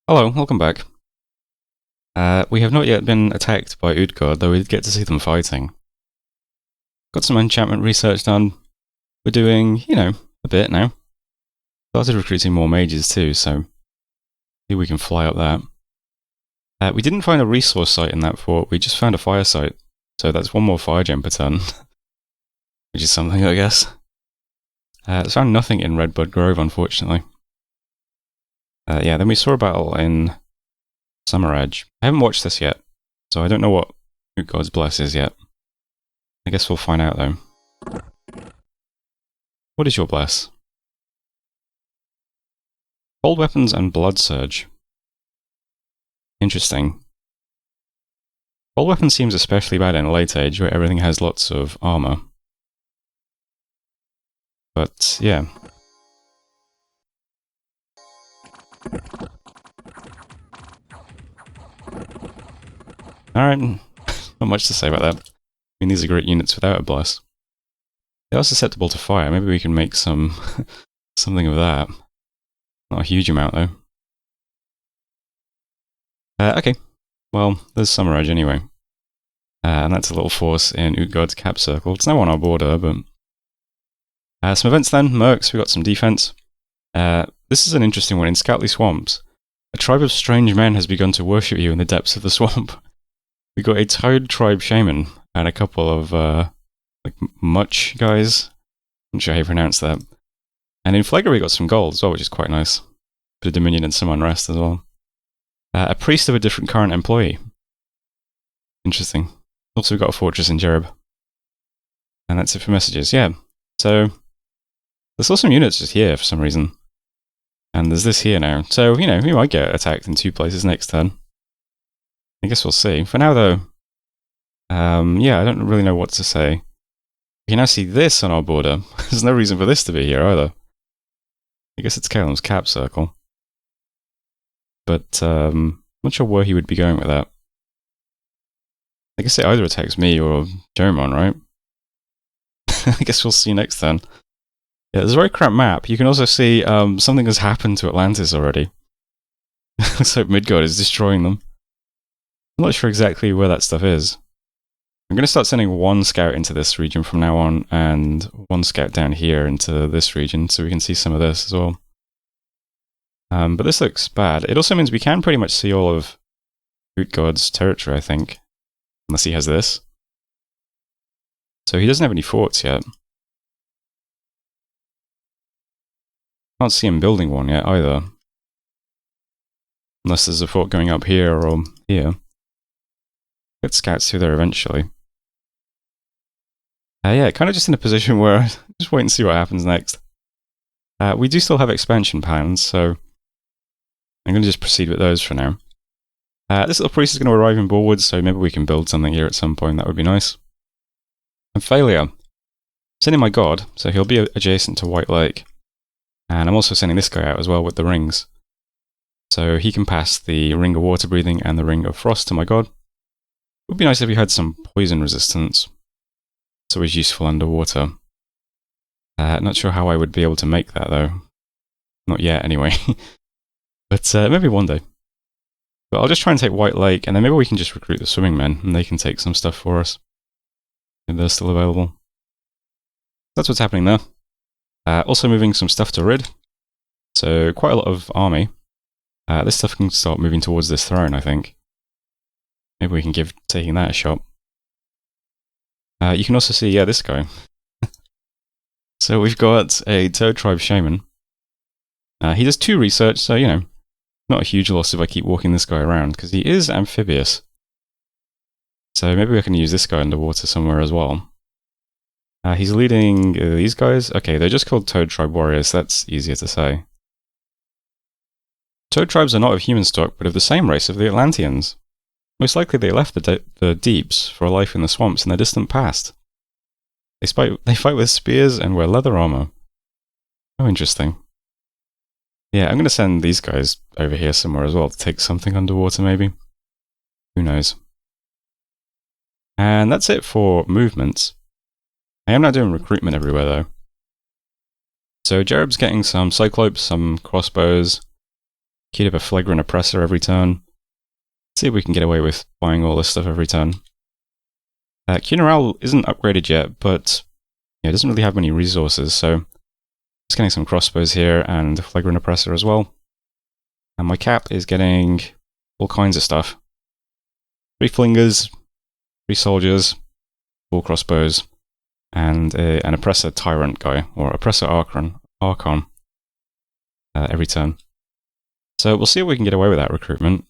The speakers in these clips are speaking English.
Hello, welcome back. We have not yet been attacked by Utgard, though we did get to see them fighting. Got some enchantment research done. We're doing, a bit now. Started recruiting more mages too, so see if we can fly up that. We didn't find a resource site in that fort, we just found a fire site. So that's one more fire gem per turn. Which is something, I guess. Found nothing in Redbud Grove, unfortunately. Then we saw a battle in Summer Edge. I haven't watched this yet, so I don't know what Utgard's Bless is yet. I guess we'll find out though. What is your Bless? Cold Weapons and Blood Surge. Interesting. Cold Weapons seems especially bad in Late Age, where everything has lots of armor. But, yeah. Alright, not much to say about that. I mean, these are great units without a Bless. They are susceptible to fire, maybe we can make some something of that. Not a huge amount, though. Okay, well, there's Summer Edge anyway. And that's a little force in Utgard's cap circle. It's now on our border, but... some events then, Mercs, we got some defense. This is an interesting one. In Scoutly Swamps, a tribe of strange men has begun to worship you in the depths of the swamp. We got a Toad tribe shaman and a couple of, much guys. I'm not sure how you pronounce that. And in Phlegra we got some gold as well, which is quite nice. Bit of Dominion and some unrest as well. A priest of a different current employee. Interesting. Also got a fortress in Jereb. And that's it for messages, yeah. So, there's still some units just here for some reason. And there's this here now. So, we might get attacked in two places next turn. I guess we'll see. For now, though, I don't really know what to say. We can now see this on our border. There's no reason for this to be here either. I guess it's Kalem's cap circle. But, I'm not sure where he would be going with that. I guess it either attacks me or Jeremon, right? I guess we'll see next turn. Yeah, there's a very cramped map. You can also see something has happened to Atlantis already. Looks like Midgard is destroying them. I'm not sure exactly where that stuff is. I'm going to start sending one scout into this region from now on, and one scout down here into this region, so we can see some of this as well. But this looks bad. It also means we can pretty much see all of Utgard's territory, I think. Unless he has this. So he doesn't have any forts yet. Can't see him building one yet either. Unless there's a fort going up here or here. Get scouts through there eventually. Kind of just in a position where just wait and see what happens next. We do still have expansion plans, so I'm going to just proceed with those for now. This little priest is going to arrive in Bullwood, so maybe we can build something here at some point. That would be nice. And failure. Sending my god, so he'll be adjacent to White Lake. And I'm also sending this guy out as well with the rings. So he can pass the ring of water breathing and the ring of frost to my god. It would be nice if we had some poison resistance. It's always useful underwater. Not sure how I would be able to make that though. Not yet anyway. But maybe one day. But I'll just try and take White Lake, and then maybe we can just recruit the swimming men, and they can take some stuff for us. If they're still available. That's what's happening there. Also moving some stuff to Rid. So quite a lot of army. This stuff can start moving towards this throne, I think. Maybe we can give taking that a shot. You can also see, this guy. So we've got a Toad Tribe Shaman. He does 2 research, so, not a huge loss if I keep walking this guy around, because he is amphibious. So maybe we can use this guy underwater somewhere as well. He's leading these guys. Okay, they're just called Toad Tribe Warriors, that's easier to say. Toad Tribes are not of human stock, but of the same race of the Atlanteans. Most likely they left the deeps for a life in the swamps in the distant past. They fight with spears and wear leather armor. Oh, interesting. Yeah, I'm going to send these guys over here somewhere as well to take something underwater, maybe. Who knows? And that's it for movements. I am now doing recruitment everywhere, though. So Jereb's getting some Cyclopes, some crossbows, Queued up a Phlegra and oppressor every turn. See if we can get away with buying all this stuff every turn. General isn't upgraded yet, but it doesn't really have many resources, so just getting some crossbows here and a Phlegra and oppressor as well. And my cap is getting all kinds of stuff. 3 flingers, 3 soldiers, 4 crossbows, and an oppressor tyrant guy, or oppressor archon every turn. So we'll see if we can get away with that recruitment.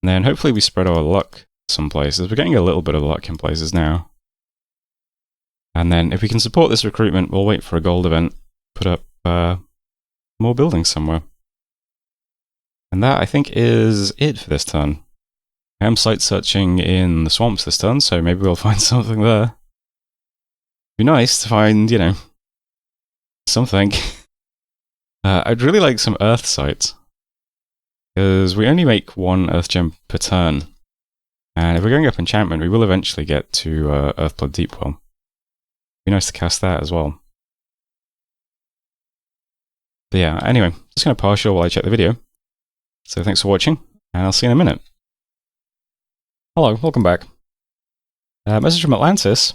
And then hopefully we spread our luck some places. We're getting a little bit of luck in places now. And then if we can support this recruitment, we'll wait for a gold event, put up more buildings somewhere. And that, I think, is it for this turn. I am site searching in the swamps this turn, so maybe we'll find something there. Be nice to find, something. I'd really like some earth sites, because we only make 1 earth gem per turn. And if we're going up enchantment, we will eventually get to Earthblood Deepwell. Be nice to cast that as well. But yeah, anyway, just going to partial while I check the video. So thanks for watching, and I'll see you in a minute. Hello, welcome back. Message from Atlantis.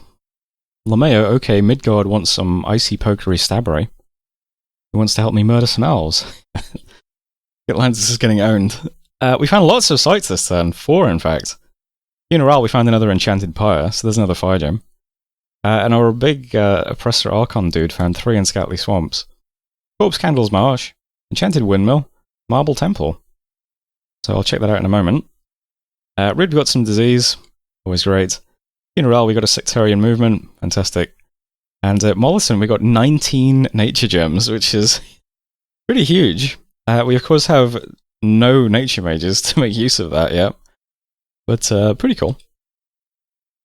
Lameo, okay, Midgard wants some icy pokery stabbery. He wants to help me murder some elves. Atlantis is getting owned. We found lots of sites this turn, 4 in fact. Funeral, we found another enchanted pyre, so there's another fire gem. And our big oppressor archon dude found 3 in Scatley Swamps. Corpse Candles Marsh, enchanted windmill, marble temple. So I'll check that out in a moment. Rid, we got some disease, always great. Funeral, we got a sectarian movement, fantastic. And Mollison, we got 19 nature gems, which is pretty huge. We of course have no nature mages to make use of that yet, but pretty cool.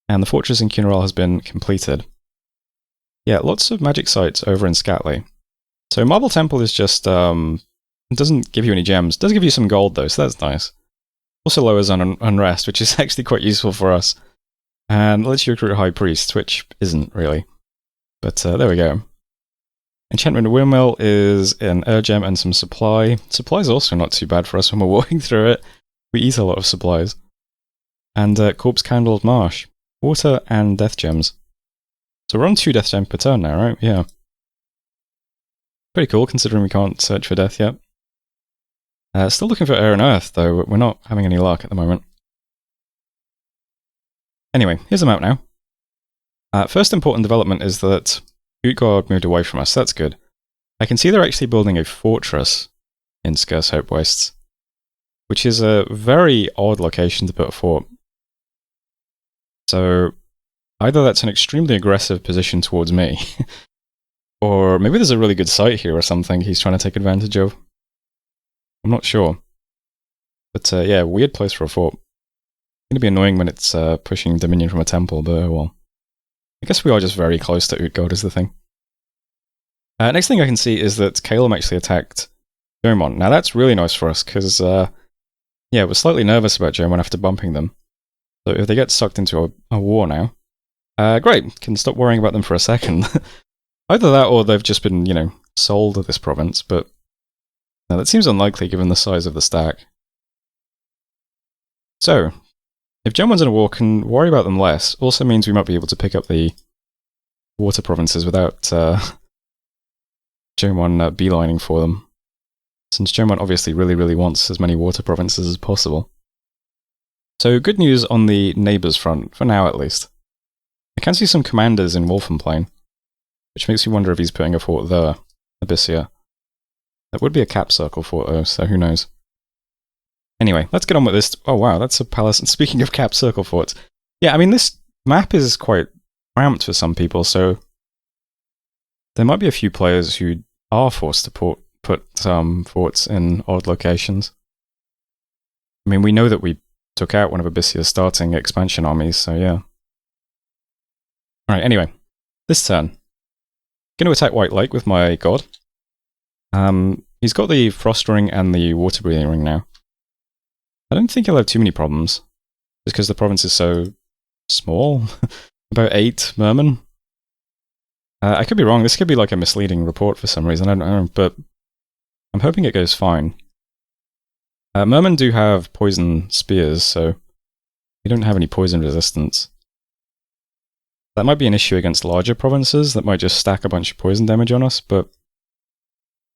And the fortress in Funeral has been completed. Yeah, lots of magic sites over in Scatley. So Marble Temple is just, it doesn't give you any gems. It does give you some gold though, so that's nice. Also lowers unrest, which is actually quite useful for us. And lets you recruit a high priest, which isn't really. But there we go. Enchantment Windmill is an air gem and some supply. Supply's also not too bad for us when we're walking through it. We eat a lot of supplies. And Corpse Candles Marsh. Water and death gems. So we're on 2 death gems per turn now, right? Yeah. Pretty cool, considering we can't search for death yet. Still looking for air and earth, though. We're not having any luck at the moment. Anyway, here's the map now. First important development is that Utgard moved away from us. That's good. I can see they're actually building a fortress in Scarce Hope Wastes, which is a very odd location to put a fort. So either that's an extremely aggressive position towards me, or maybe there's a really good site here or something he's trying to take advantage of. I'm not sure. But yeah, weird place for a fort. It's going to be annoying when it's pushing Dominion from a temple, but oh well. I guess we are just very close to Utgard is the thing. Next thing I can see is that Calum actually attacked Jomon. Now that's really nice for us, because yeah, we're slightly nervous about Jomon after bumping them. So if they get sucked into a war now, great, can stop worrying about them for a second. Either that or they've just been, sold to this province, but now that seems unlikely given the size of the stack. So, if Jomon's in a war, can worry about them less. Also means we might be able to pick up the water provinces without Jomon beelining for them. Since Jomon obviously really wants as many water provinces as possible. So good news on the neighbours front, for now at least. I can see some commanders in Wolfenplain, which makes me wonder if he's putting a fort there, Abyssia. That would be a cap circle fort though, so who knows. Anyway, let's get on with this. Oh wow, that's a palace. And speaking of cap circle forts, yeah, I mean this map is quite cramped for some people, so there might be a few players who are forced to put forts in odd locations. I mean, we know that we took out one of Abyssia's starting expansion armies, so yeah. Alright, anyway, this turn. Going to attack White Lake with my god. He's got the Frost Ring and the Water Breathing Ring now. I don't think he'll have too many problems, just because the province is so small. About 8 mermen. I could be wrong, this could be like a misleading report for some reason, I don't know, but I'm hoping it goes fine. Mermen do have poison spears, so we don't have any poison resistance. That might be an issue against larger provinces that might just stack a bunch of poison damage on us, but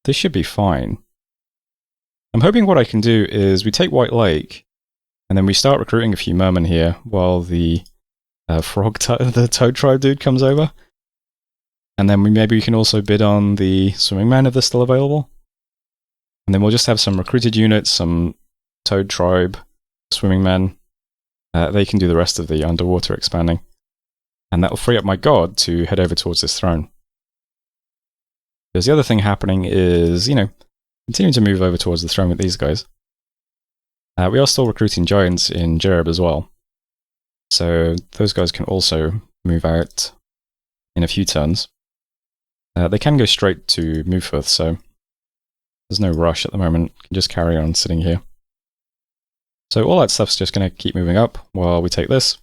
this should be fine. I'm hoping what I can do is we take White Lake, and then we start recruiting a few mermen here while the the Toad Tribe dude comes over. And then maybe we can also bid on the Swimming Men if they're still available. And then we'll just have some recruited units, some Toad Tribe, Swimming Men. They can do the rest of the underwater expanding. And that will free up my god to head over towards this throne. Because the other thing happening is, continuing to move over towards the throne with these guys. We are still recruiting giants in Jereb as well. So those guys can also move out in a few turns. They can go straight to Mufurth, so there's no rush at the moment. You can just carry on sitting here. So all that stuff's just going to keep moving up while we take this.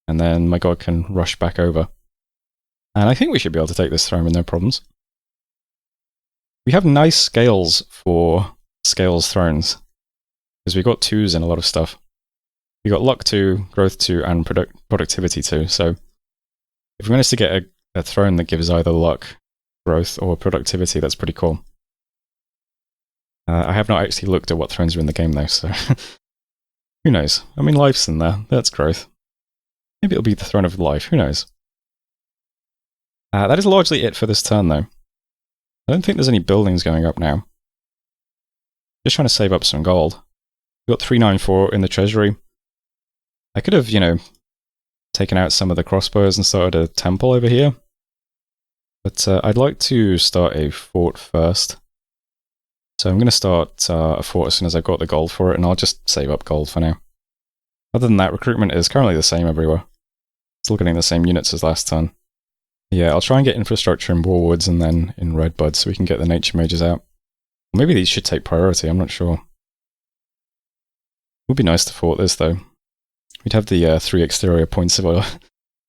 And then my god can rush back over. And I think we should be able to take this throne with no problems. We have nice scales for scales thrones. Because we've got 2s in a lot of stuff. We've got luck 2, growth 2, and productivity 2. So if we manage to get a throne that gives either luck, growth, or productivity, that's pretty cool. I have not actually looked at what thrones are in the game though, so who knows? I mean, life's in there. That's growth. Maybe it'll be the throne of life. Who knows? That is largely it for this turn though. I don't think there's any buildings going up now. Just trying to save up some gold. We've got 394 in the treasury. I could have, taken out some of the crossbows and started a temple over here. But I'd like to start a fort first. So I'm going to start a fort as soon as I've got the gold for it, and I'll just save up gold for now. Other than that, recruitment is currently the same everywhere. Still getting the same units as last turn. Yeah, I'll try and get infrastructure in Warwoods and then in Redbud so we can get the nature mages out. Maybe these should take priority, I'm not sure. It would be nice to fort this though. We'd have the 3 exterior points of our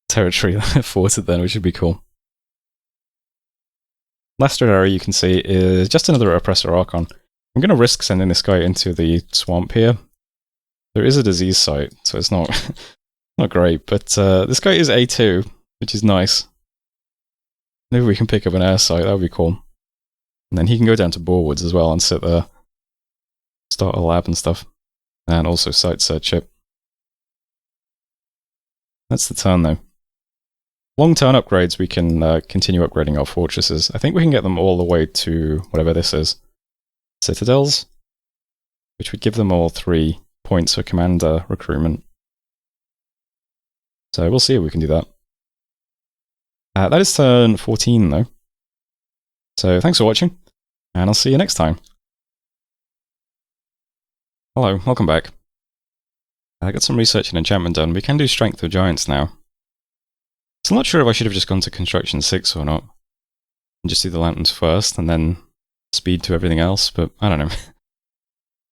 territory forted then, which would be cool. Last area you can see is just another Oppressor Archon. I'm going to risk sending this guy into the swamp here. There is a disease site, so it's not not great, but this guy is A2, which is nice. Maybe we can pick up an air site, that would be cool. And then he can go down to Borewoods as well and sit there, start a lab and stuff, and also site search it. That's the turn though. Long turn upgrades, we can continue upgrading our fortresses. I think we can get them all the way to whatever this is. Citadels, which would give them all 3 points for commander recruitment. So we'll see if we can do that. That is turn 14 though. So thanks for watching, and I'll see you next time. Hello, welcome back. I got some research and enchantment done. We can do strength of giants now. So I'm not sure if I should have just gone to construction 6 or not. And just do the lanterns first, and then speed to everything else, but I don't know.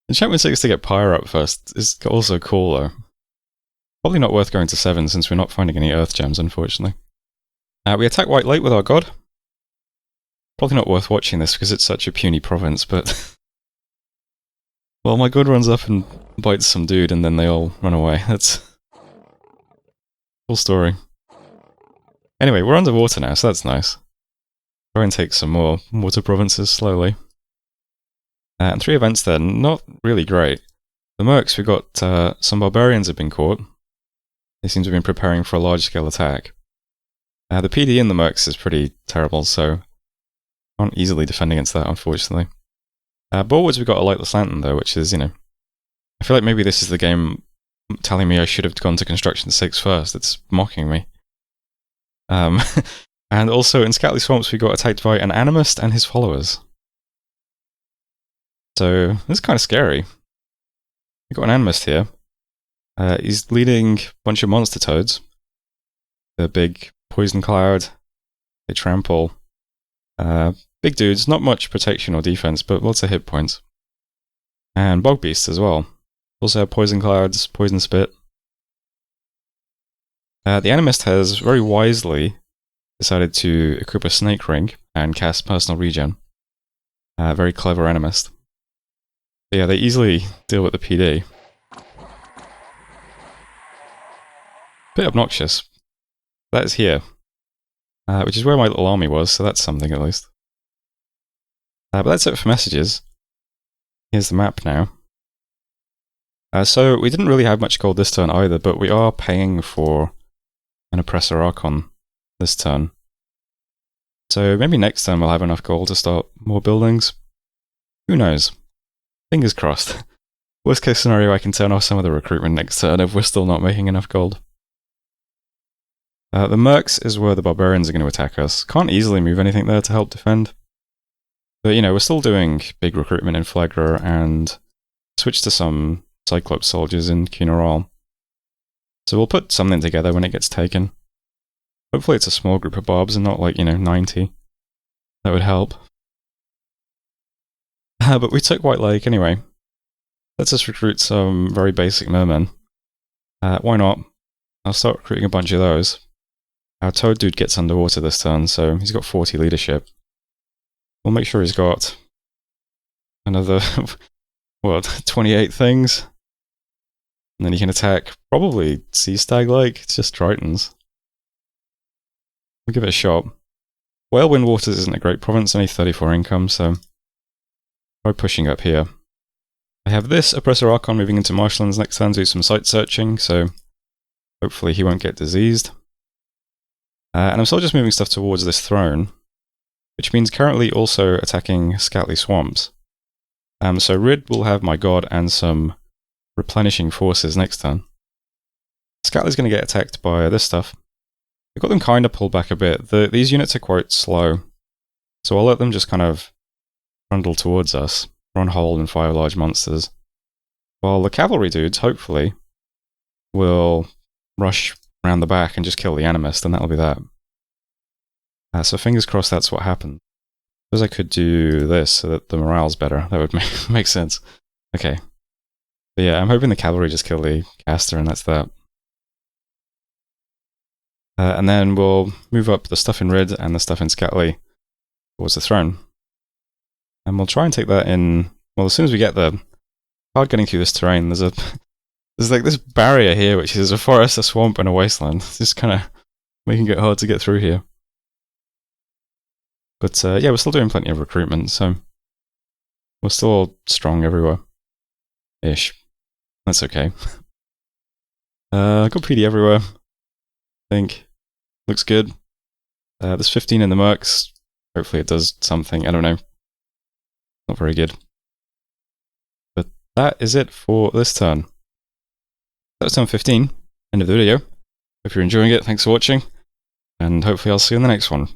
Enchantment 6 to get Pyre up first is also cool though. Probably not worth going to 7 since we're not finding any earth gems, unfortunately. We attack White Lake with our god. Probably not worth watching this because it's such a puny province, but... well, my god runs up and bites some dude and then they all run away. That's... cool story. Anyway, we're underwater now, so that's nice. Try and take some more water provinces slowly. And 3 events then, not really great. The Mercs, we got some barbarians have been caught. They seem to have been preparing for a large-scale attack. The PD in the Mercs is pretty terrible, so can't easily defend against that, unfortunately. Borewoods, we got a Lightless Lantern, though, which is, I feel like maybe this is the game telling me I should have gone to Construction 6 first. It's mocking me. And also, in Scatly Swamps, we got attacked by an Animist and his followers. So, this is kind of scary. We've got an Animist here. He's leading a bunch of monster toads. The big poison cloud. They trample. Big dudes, not much protection or defense, but lots of hit points. And bog beasts as well. Also have poison clouds, poison spit. The Animist has very wisely decided to equip a snake ring and cast personal regen. Very clever Animist. But yeah, they easily deal with the PD. Bit obnoxious. That is here. Which is where my little army was, so that's something at least. But that's it for messages. Here's the map now. So we didn't really have much gold this turn either, but we are paying for an Oppressor Archon this turn. So maybe next turn we'll have enough gold to start more buildings. Who knows? Fingers crossed. Worst case scenario, I can turn off some of the recruitment next turn if we're still not making enough gold. The Mercs is where the Barbarians are going to attack us. Can't easily move anything there to help defend. But, you know, we're still doing big recruitment in Phlegra and switch to some Cyclops soldiers in General. So we'll put something together when it gets taken. Hopefully it's a small group of Barbs and not like, 90. That would help. But we took White Lake anyway. Let's just recruit some very basic mermen. Why not? I'll start recruiting a bunch of those. Our Toad dude gets underwater this turn, so he's got 40 leadership. We'll make sure he's got another, 28 things. And then he can attack probably Sea Stag Lake. It's just Tritons. We'll give it a shot. Whalewind Waters isn't a great province, only 34 income, so try pushing up here. I have this Oppressor Archon moving into Marshlands next turn to do some site searching, so hopefully he won't get diseased. And I'm still just moving stuff towards this throne, which means currently also attacking Scatley Swamps. So Rid will have my god and some replenishing forces next turn. Scatley's going to get attacked by this stuff. I've got them kind of pulled back a bit. These units are quite slow, so I'll let them just kind of trundle towards us, run hold and fire large monsters. While the cavalry dudes, hopefully, will rush around the back and just kill the Animist, and that'll be that. So fingers crossed that's what happened. Suppose I could do this so that the morale's better. That would make sense. Okay. But yeah, I'm hoping the cavalry just kill the caster, and that's that. And then we'll move up the stuff in Rid and the stuff in Scatley towards the throne. And we'll try and take that in. Well, as soon as we get there, hard getting through this terrain. There's like this barrier here, which is a forest, a swamp, and a wasteland. It's just kind of making it hard to get through here. But yeah, we're still doing plenty of recruitment, so we're still strong everywhere. Ish. That's okay. Got PD everywhere. I think. Looks good. There's 15 in the Mercs. Hopefully it does something. I don't know. Not very good. But that is it for this turn. That was turn 15. End of the video. Hope you're enjoying it. Thanks for watching. And hopefully I'll see you in the next one.